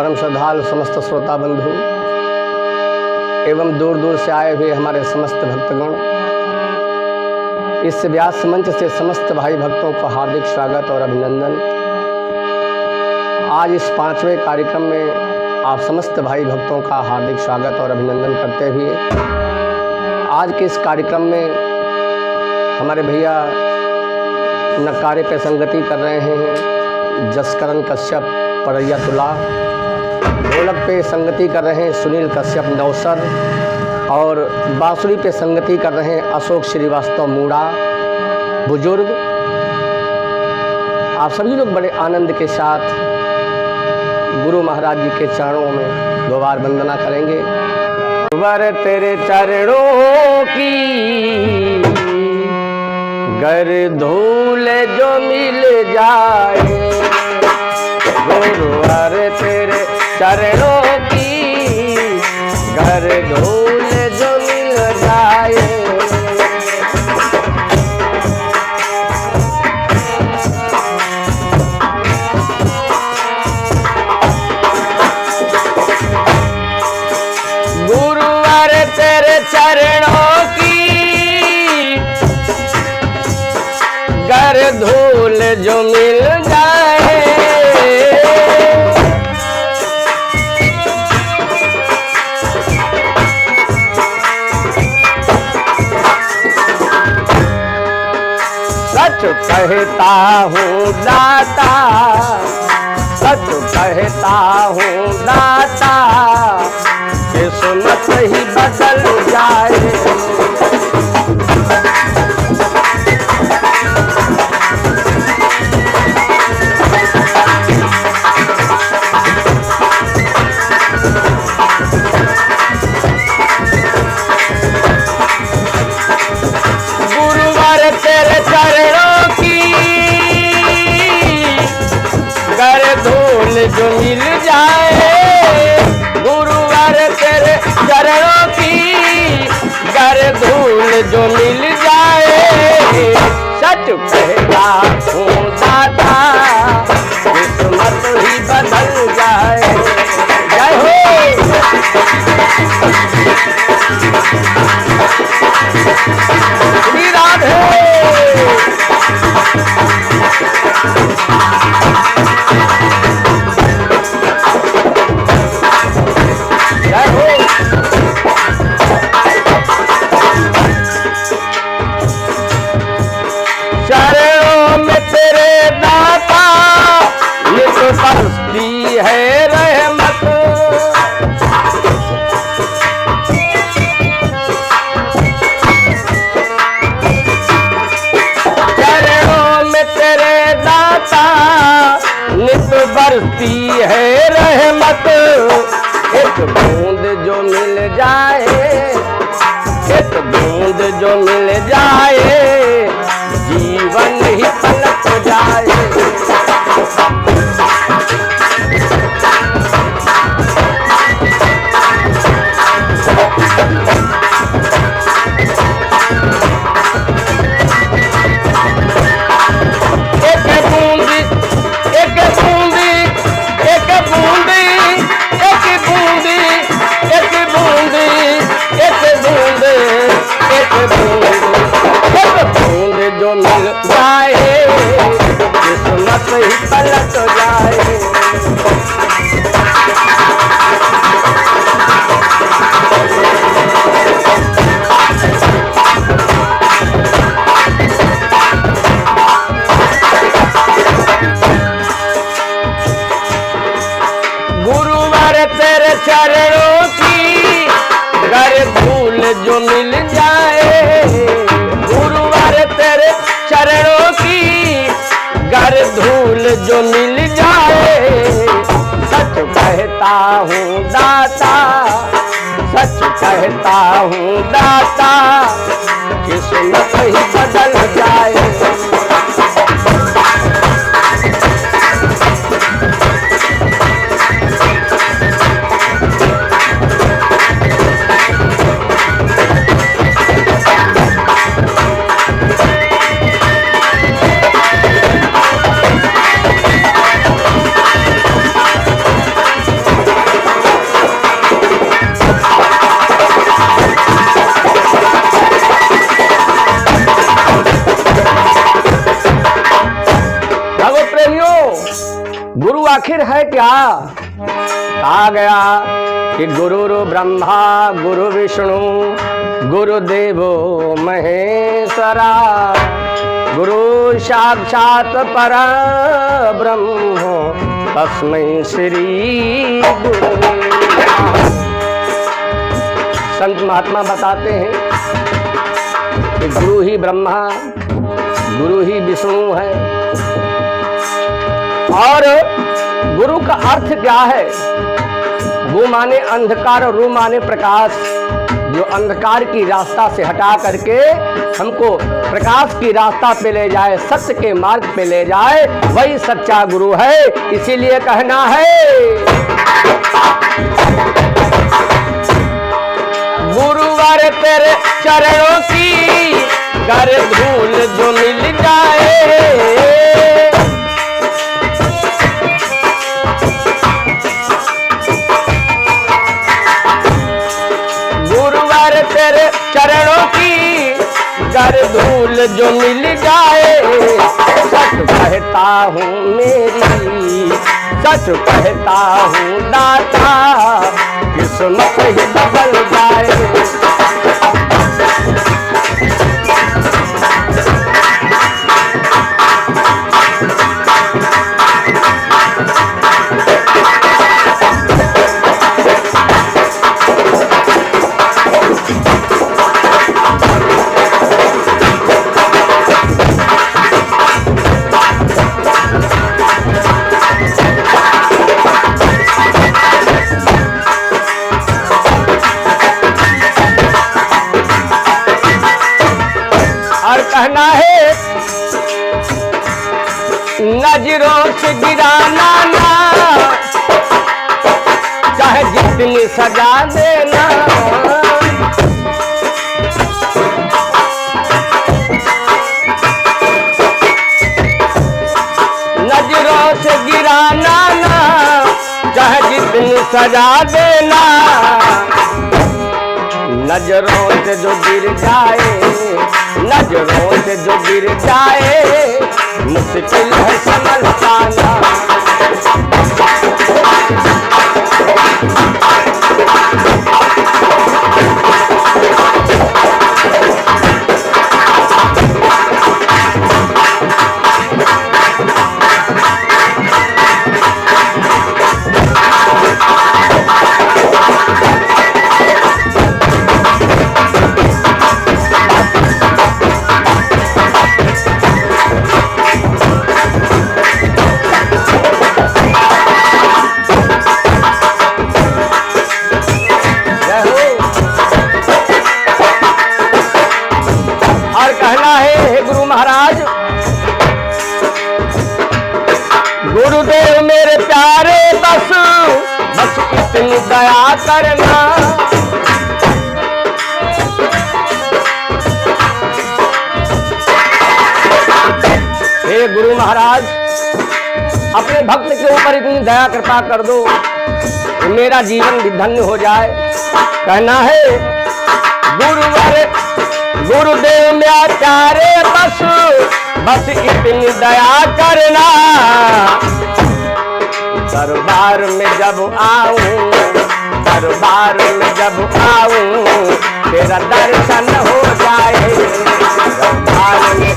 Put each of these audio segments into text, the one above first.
परम श्रद्धालु समस्त श्रोता बंधु एवं दूर दूर से आए हुए हमारे समस्त भक्तगण, इस व्यास मंच से समस्त भाई भक्तों को हार्दिक स्वागत और अभिनंदन। आज इस 5वें कार्यक्रम में आप समस्त भाई भक्तों का हार्दिक स्वागत और अभिनंदन करते हुए आज के इस कार्यक्रम में हमारे भैया नकारे पे संगति कर रहे हैं जसकरण कश्यप परैया तुला, ढोलक पे संगति कर रहे हैं सुनील कश्यप नौसर और बांसुरी पे संगति कर रहे हैं अशोक श्रीवास्तव मूड़ा बुजुर्ग। आप सभी लोग बड़े आनंद के साथ गुरु महाराज जी के चरणों में 2 बार वंदना करेंगे। वर तेरे चरणों की गर धूल जो मिल जाए, गुरुवर तेरे चरणों की गर धूल जो मिल जाए, गुरुवर तेरे चरणों की गर धूल जो मिल जाए, सच कहता हूँ दाता, सच कहता हूँ दाता, किस्मत ही बदल जाए, गुरुवर तेरे चरणों की गर धूल जो मिल जाए, गुरुवर तेरे चरणों की गर धूल जो मिल जाए, सच कहता हूँ दाता, किस्मत ही बदल जाए। जय हो श्री राधे। जय हो चरणों में तेरे दाता नित बरसती है रहमत, चरणों में तेरे दाता नित बरसती है रहमत, एक बूंद जो मिल जाए, एक बूंद जो मिल जाए, जीवन ही पलट जाए, एक बूंद एक बूंद एक बूंद एक बूंद एक बूंद एक बूंद एक बूंद एक बूंद जो मिल जाए, किस्मत ही पलट जाए, गुरुवर तेरे चरणों की गर धूल जो मिल जाए, गुरुवर तेरे चरणों की गर धूल जो मिल जाए, सच कहता हूँ दाता, सच कहता हूँ दाता, किस्मत ही बदल जाए, है क्या? कहा गया कि गुरु ब्रह्मा गुरु विष्णु गुरुदेवो महेश्वरा, गुरु साक्षात परब्रह्म तस्मै श्री गुरुवे नमः। संत महात्मा बताते हैं कि गुरु ही ब्रह्मा गुरु ही विष्णु है। और गुरु का अर्थ क्या है? वो माने अंधकार और रू माने प्रकाश, जो अंधकार की रास्ता से हटा करके हमको प्रकाश की रास्ता पे ले जाए, सत्य के मार्ग पे ले जाए, वही सच्चा गुरु है। इसीलिए कहना है गुरुवर तेरे चरणों की गर धूल जो मिल जाए, तेरे चरणों की गर धूल जो मिल जाए, सच कहता हूँ मेरी सच कहता हूँ दाता, किस्मत ही बदल जाए। कहना है नजरों से गिराना ना, चाहे जितनी सजा देना, नजरों से गिराना ना, चाहे जितनी सजा देना, नजरों से जो गिर जाए, नजरों से जो गिर जाए, मुश्किल है संभल पाना। गुरुदेव मेरे प्यारे बस इतनी दया करना, हे गुरु महाराज अपने भक्त के ऊपर इतनी दया कृपा कर दो, मेरा जीवन भी धन्य हो जाए। कहना है गुरुदेव मेरे प्यारे बस इतनी दया करना, दरबार में जब आऊं, दरबार में जब आऊं, तेरा दर्शन हो जाए। दरबार में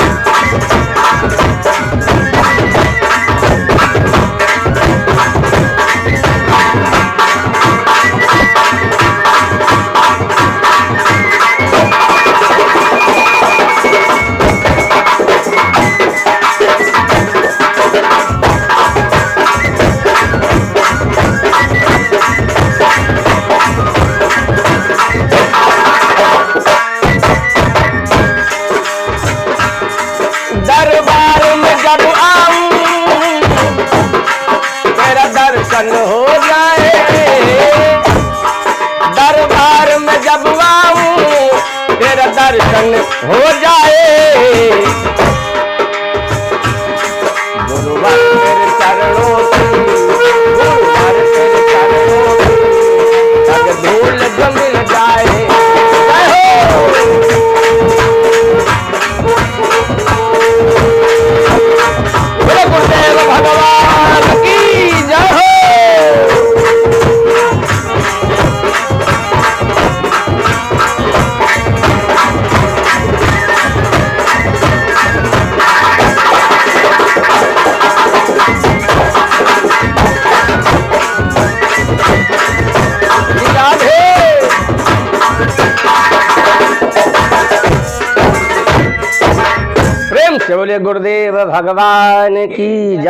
दर्शन हो जाए, दरबार में जब आऊं तेरा दर्शन हो जाए। गुरुवार तेरे चरणों की, गुरुवार तेरे चरणों की तक धूल जो मिल जाए। गुरुदेव भगवान की जय हो। बोले गुरुदेव भगवान की जय।